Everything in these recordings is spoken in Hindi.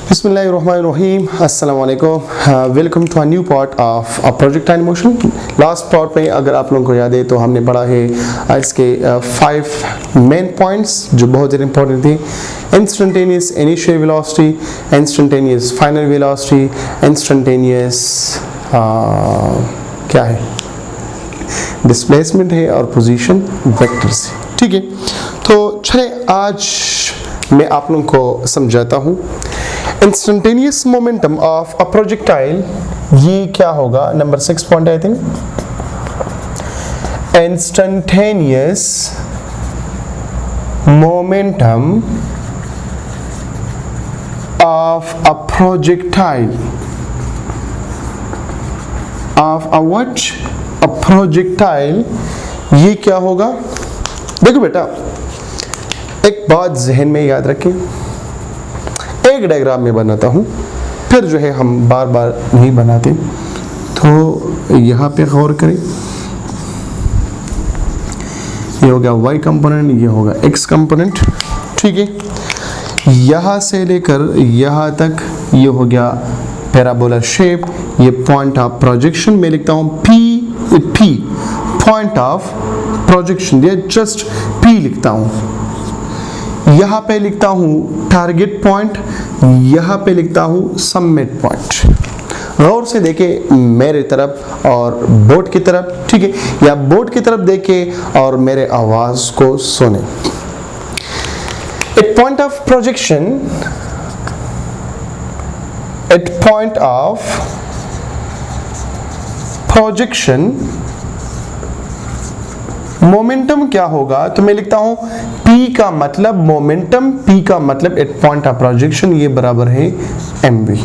Bismillahirrahmanirrahim. Assalamu alaikum. Welcome to a new part of a projectile motion. Last part में अगर आप लोगों को याद है तो हमने पढ़ा है इसके 5 मेन पॉइंट्स जो बहुत ज़्यादा इंपॉर्टेंट थे. Instantaneous initial velocity, instantaneous final velocity, instantaneous क्या है डिस्प्लेसमेंट है और पोजीशन वेक्टर्स है. ठीक है, तो चले आज मैं आप लोगों को समझाता हूँ. Instantaneous momentum of a projectile, ये क्या होगा? Number 6 point I think. Instantaneous momentum of a projectile of a what? A projectile. ये क्या होगा? देखो बेटा, एक बात जहन में याद रखें. एक डायग्राम में बनाता हूँ, फिर जो है हम बार बार नहीं बनाते. तो यहाँ पे गौर करें. ये हो गया y कंपोनेंट, ये होगा x कंपोनेंट. ठीक है, यहाँ से लेकर यहाँ तक ये हो गया पैराबोला शेप. ये पॉइंट ऑफ प्रोजेक्शन में लिखता हूँ p पॉइंट ऑफ प्रोजेक्शन, ये जस्ट p लिखता हूँ. यहाँ पे लिखता हूँ टारगेट पॉइंट, यहाँ पे लिखता हूँ सबमिट पॉइंट. गौर से देखे मेरे तरफ और बोर्ड की तरफ. ठीक है, या बोर्ड की तरफ देखे और मेरे आवाज को सुने. At point of projection, at point of projection momentum क्या होगा? तो मैं लिखता हूं P का मतलब मोमेंटम, P का मतलब एट पॉइंट ऑफ प्रोजेक्शन, ये बराबर है mv.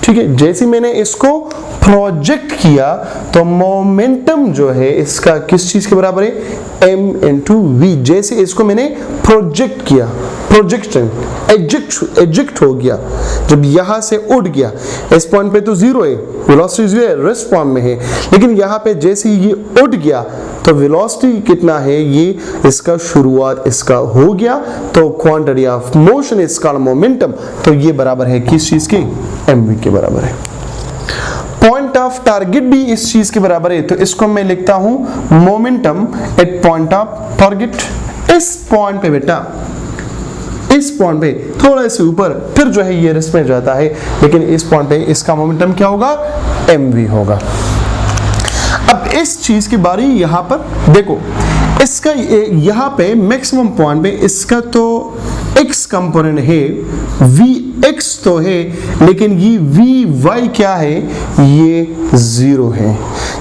ठीक है, जैसे मैंने इसको प्रोजेक्ट किया तो मोमेंटम जो है इसका किस चीज के बराबर है? m into v. जैसे इसको मैंने प्रोजेक्ट किया, प्रोजेक्शन एजेक्ट हो गया, जब यहां से उड़ गया. इस पॉइंट पे तो जीरो है, वेलोसिटी जीरो है, रेस्ट फॉर्म में है. लेकिन यहां पे जैसे ये उड़ गया तो वेलोसिटी कितना है? ये इसका शुरुआत इसका हो गया, तो quantity of motion is called momentum. तो ये बराबर है किस चीज के? mv के बराबर है. पॉइंट ऑफ टारगेट भी इस चीज के बराबर है, तो इसको मैं लिखता हूं momentum at point of target. इस पॉइंट पे बेटा, इस पॉइंट पे थोड़ा से ऊपर फिर जो है ये रेस्ट में जाता है, लेकिन इस पॉइंट पे इसका मोमेंटम क्या होगा? mv होगा. अब इस चीज की बारी यहां पर देखो, इसका यहां पे मैक्सिमम पॉइंट पे इसका तो x कंपोनेंट है, vx तो है, लेकिन ये vy क्या है? ये जीरो है.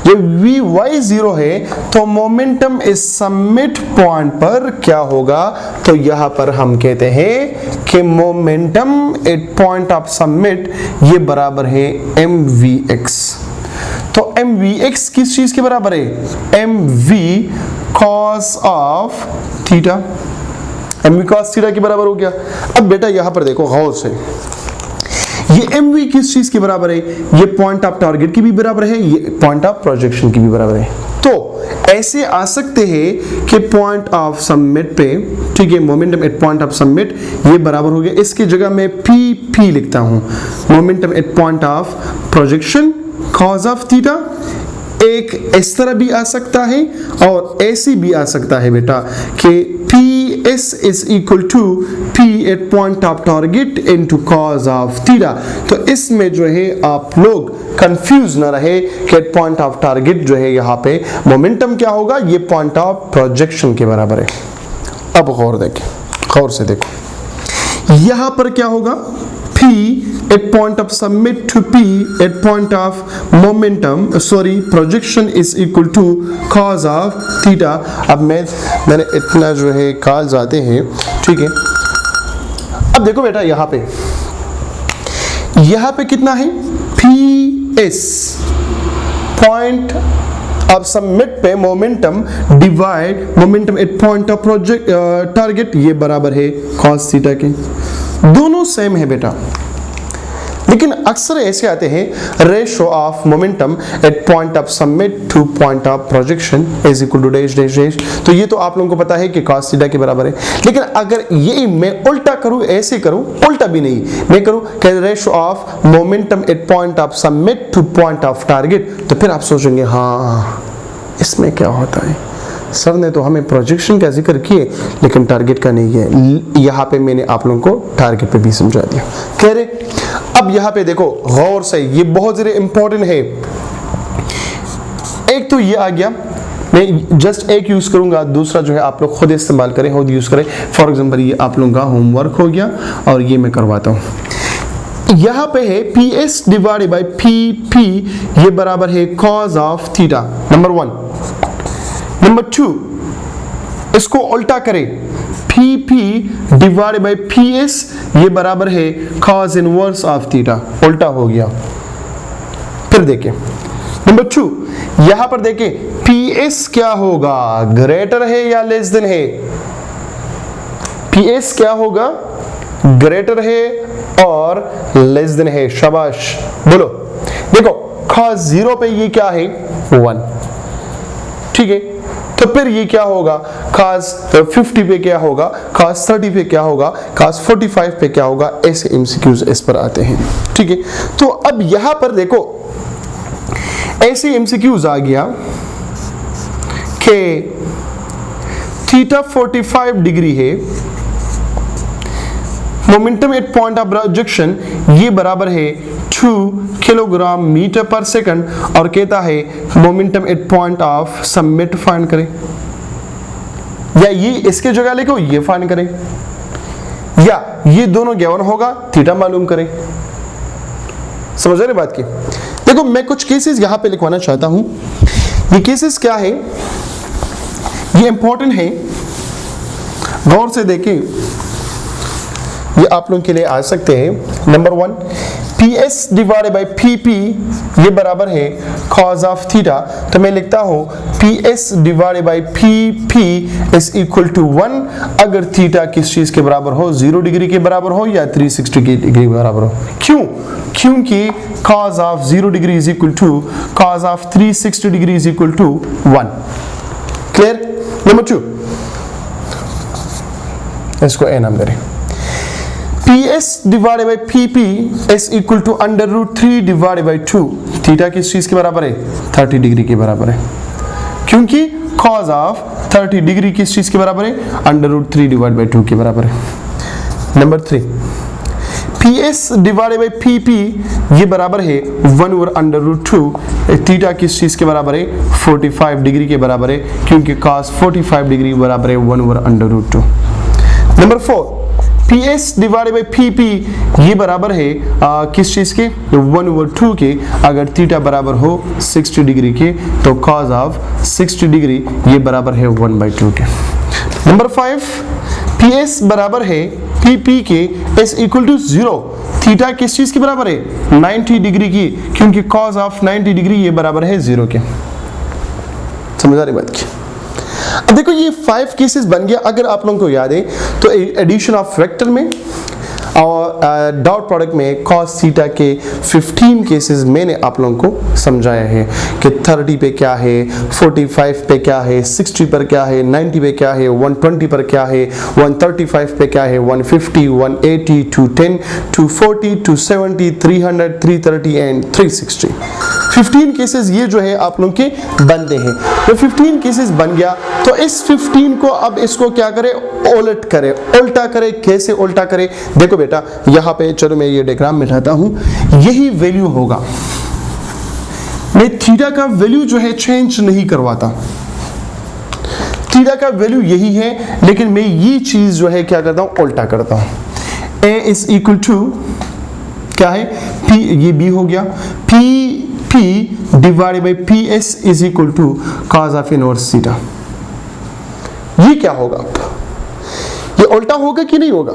जब vy जीरो है तो मोमेंटम इस सबमिट पॉइंट पर क्या होगा? तो यहां पर हम कहते हैं कि momentum at point of summit ये बराबर है mvx. तो mvx किस चीज के बराबर है? mv cos of theta. mv cos theta के बराबर हो गया. अब बेटा यहां पर देखो गौर से, ये mv किस चीज के बराबर है? ये पॉइंट ऑफ टारगेट की भी बराबर है, ये पॉइंट ऑफ प्रोजेक्शन की भी बराबर है. तो ऐसे आ सकते हैं कि पॉइंट ऑफ सबमिट पे, ठीक है, momentum at point of summit ये बराबर हो गया. इसकी जगह मैं p लिखता हूं, momentum at point of projection cos of theta. एक इस तरह भी आ सकता है और ऐसी भी आ सकता है बेटा कि PS is equal to P at point of target into cos of theta. तो इसमें जो है आप लोग कंफ्यूज ना रहे कि at point of target जो है यहाँ पे मोमेंटम क्या होगा? ये पॉइंट ऑफ प्रोजेक्शन के बराबर है. अब गौर देखें, गौर से देखो, यहाँ पर क्या होगा? P at point of submit to P at point of momentum projection is equal to cos of theta. अब मैंने इतना जो है कॉल्स आते हैं. ठीक है, अब देखो बेटा यहाँ पे कितना है? PS पॉइंट अब सबमिट पे momentum divide momentum at point of project target, ये बराबर है cos थीटा के. दोनों सेम है बेटा. लेकिन अक्सर ऐसे आते हैं ratio of momentum at point of summit to point of projection is equal to dash dash dash. तो ये तो आप लोगों को पता है कि cos थीटा के बराबर है, लेकिन अगर ये मैं उल्टा करूं, ऐसे करूं, उल्टा भी नहीं, मैं करूं कि ratio of momentum at point of summit to point of target, तो फिर आप सोचेंगे हाँ इसमें क्या होता है, सर ने तो हमें प्रोजेक्शन का जिक्र किए लेकिन टारगेट का नहीं है। यहाँ पे मैंने आप लोगों को टारगेट पे भी समझा दिया। कह रहे अब यहाँ पे देखो गौर से, ये बहुत ज़्यादा इंपॉर्टेंट है। एक तो ये आ गया, मैं जस्ट एक यूज करूंगा, दूसरा जो है आप लोग खुद इस्तेमाल करें, खुद यूज करें। फॉर एग्जांपल ये आप लोगों का होमवर्क हो गया और ये मैं करवाता हूँ। यहाँ पे है P S divided by P P, ये बराबर है cause of theta, number 1। Number 2, इसको उल्टा करें, P P divided by P S, ये बराबर है कॉज इनवर्स ऑफ थीटा, उल्टा हो गया। फिर देखें नंबर 2, यहां पर देखें पी एस क्या होगा, ग्रेटर है या लेस देन है, पी एस क्या होगा, ग्रेटर है और लेस देन है। शाबाश, बोलो। देखो cos 0 पे ये क्या है 1, ठीक है, तो फिर ये क्या होगा, cos 50 पे क्या होगा, cos 30 पे क्या होगा, cos 45 पे क्या होगा, ऐसे एमसीक्यूज इस पर आते हैं, ठीक है। तो अब यहां पर देखो ऐसे एमसीक्यूज आ गया कि थीटा 45 डिग्री है, momentum at point of projection ये बराबर है 2 किलोग्राम मीटर पर सेकंड, और कहता है momentum at point of summit find करें, या ये इसके जगह लेके ये फाइंड करें, या ये दोनों गिवन होगा, थीटा मालूम करें। समझ रहे बात की? देखो मैं कुछ केसेस यहां पे लिखवाना चाहता हूं। ये केसेस क्या है, ये इंपॉर्टेंट है, गौर से देखें, ये आप लोगों के लिए आ सकते हैं। Number 1, P S divided by P P, ये बराबर है कॉज ऑफ थीटा, तो मैं लिखता हूं P S divided by P P is equal to 1 अगर थीटा किस चीज के बराबर हो, 0 डिग्री के बराबर हो या 360 डिग्री के बराबर हो। क्यों? क्योंकि cos of 0 degree is equal to cos of 360 degree is equal to 1। Clear? Number 2, इसको ए नाम करें, P S divided by P P is equal to under root 3 divided by 2। Theta किस चीज के बराबर है, 30 डिग्री के बराबर है, क्योंकि cos ऑफ 30 डिग्री किस चीज के बराबर है, अंडर रूट 3 डिवाइड बाई 2 के बराबर है। Number 3, P S divided by P P ये बराबर है 1 ओवर अंडर रूट 2। थीटा किस चीज के बराबर है, 45 डिग्री के बराबर है, क्योंकि cos 45 डिग्री बराबर है 1 over under root 2। Number 4, P S divided by P P ये बराबर है किस चीज के, 1 ओवर 2 के। अगर थीटा बराबर हो 60 डिग्री के तो cos ऑफ 60 डिग्री ये बराबर है 1/2 के। नंबर 5, पी एस बराबर है पी पी के एस इक्वल टू 0। थीटा किस चीज के बराबर है, 90 डिग्री की, क्योंकि cos ऑफ 90 डिग्री ये बराबर है 0 के। समझ आ रही बात की? अब देखो ये 5 केसेस बन गया। अगर आप लोगों को याद है तो एडिशन ऑफ वेक्टर में और डॉट प्रोडक्ट में cos थीटा के 15 केसेस मैंने आप लोगों को समझाया है कि 30 पे क्या है, 45 पे क्या है, 60 पर क्या है, 90 पे क्या है, 120 पर क्या है, 135 पे क्या है, 150, 180, 210, 240, 270, 300, 330 एंड 360। 15 केसेस ये जो है आप लोगों के बनते हैं। तो 15 केसेस बन गया, तो इस 15 को अब इसको क्या करें, उलट करें, उल्टा करें। कैसे उल्टा करें? देखो बेटा यहाँ पे, चलो मैं ये डायग्राम मिटाता हूँ, यही वैल्यू होगा। मैं थीटा का वैल्यू जो है चेंज नहीं करवाता, थीटा का वैल्यू यही है, लेकिन मैं ये चीज जो है क्या करता हूँ, उल्टा करता हूँ। ए इज इक्वल टू क्या है, पी, ये बी हो गया, P P divided by P S is equal to cos of inverse theta. ये क्या होगा, ये उल्टा होगा कि नहीं होगा?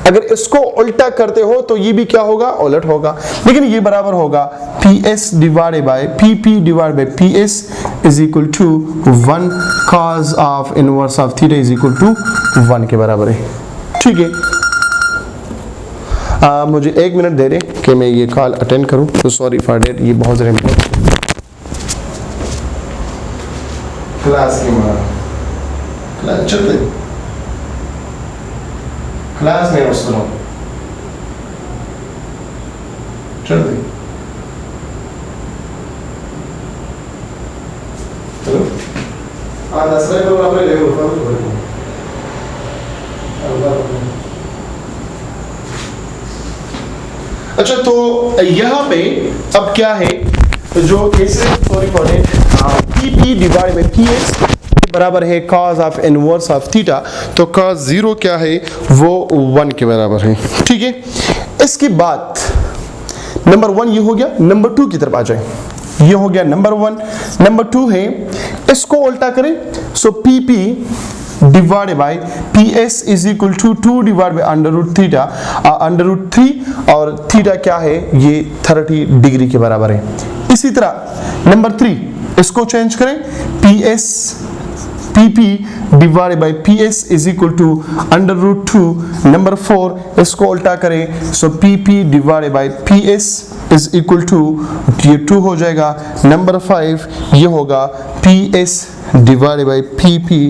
अगर इसको उल्टा करते हो तो ये भी क्या होगा, उलट होगा। लेकिन ये बराबर होगा P S divided by P P divide by P S is equal to 1 cos of inverse of theta is equal to 1 के बराबर है। ठीक है, मुझे 1 मिनट दे दें कि मैं ये कॉल अटेंड करूं, तो सॉरी फॉर डेट, ये बहुत ज़्यादा इम्पोर्टेंट क्लास की मारा क्लास चलते क्लास में वस्तु चलते चलो दसरा करो आपने ले लो अच्छा, तो यहाँ पे अब क्या है, जो sorry for it, P divide by P S बराबर है cos of inverse of theta, तो cos 0 क्या है वो 1 के बराबर है। ठीक है, इसके बाद नंबर 1 ये हो गया, नंबर 2 की तरफ आ जाए, ये हो गया नंबर 1। नंबर 2 है, इसको उल्टा करें, so P P divide by P S is equal to 2 divide by under root theta, under root 3, और थीटा क्या है ये 30 डिग्री के बराबर है। इसी तरह नंबर 3, इसको चेंज करें, P S P P divide by P S is equal to under root 2। Number 4, इसको उल्टा करें, so P P divide by P S is equal to, ये 2 हो जाएगा। नंबर 5 ये होगा P S divide by P P,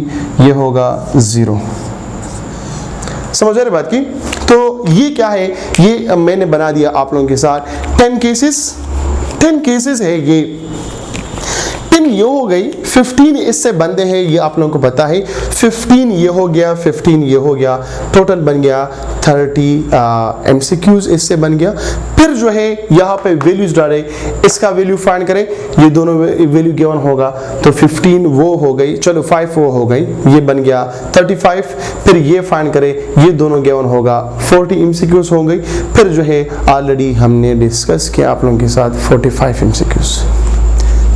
ये होगा 0। समझ रहे बात की? तो ये क्या है, ये मैंने बना दिया आप लोगों के साथ 10 केसेस है। ये 10 ये हो गई, 15 इससे बनते हैं, ये आप लोगों को पता है। 15 ये हो गया, 15 ये हो गया, टोटल बन गया 30 MCQs इससे बन गया। फिर जो है यहाँ पे वैल्यूज डाले, इसका वैल्यू फाइंड करें, ये दोनों वैल्यू गिवन होगा, तो 15 वो हो गई, चलो 5 वो हो गई, ये बन गया 35। फिर ये फाइंड करें, ये दोनों गिवन होगा, 40 MCQs हो गई। फिर जो है ऑलरेडी हमने डिस्कस किया आप लोगों के साथ 45 MCQs।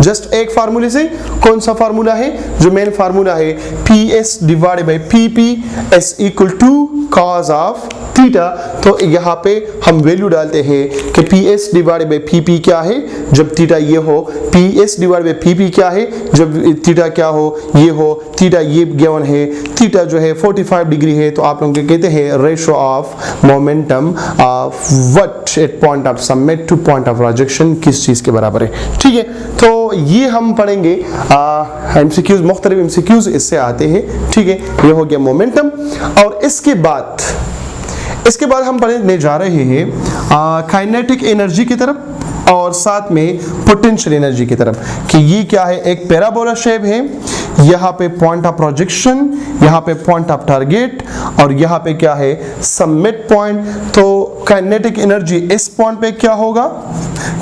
जस्ट एक फार्मूले से, कौन सा फार्मूला है, जो मेन फार्मूला है, P S divide by P P S equal to cos of theta. तो यहाँ पे हम वैल्यू डालते हैं कि P S divide by P P क्या है जब थीटा ये हो, P S divide by P P क्या है जब थीटा क्या हो, ये हो, थीटा ये गिवन है, थीटा जो है 45 डिग्री है, तो आप लोग कहते हैं ratio of momentum of what at point of summit to point of rejection किस चीज के बराबर है। ठीक है, तो ये हम पढ़ेंगे एमसीक्यूज, मुख्तलिफ एमसीक्यूज इससे आते हैं। ठीक है, ये हो गया मोमेंटम। और इसके बाद हम पढ़ने जा रहे हैं काइनेटिक एनर्जी की तरफ और साथ में पोटेंशियल एनर्जी की तरफ, कि ये क्या है, एक पैराबोला शेप है, यहाँ पे पॉइंट ऑफ प्रोजेक्शन, यहाँ पे पॉइंट ऑफ टारगेट, और यहाँ पे क्या है सबमिट पॉइंट। तो काइनेटिक एनर्जी इस पॉइंट पे क्या होगा,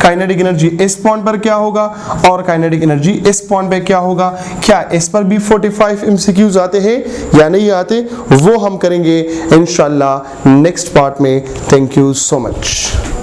काइनेटिक एनर्जी इस पॉइंट पर क्या होगा, और काइनेटिक एनर्जी इस पॉइंट पे क्या होगा। क्या इस पर भी 45 MCQs आते हैं या नहीं आते, वो हम करेंगे इंशाल्लाह नेक्स्ट पार्ट में। Thank you so much.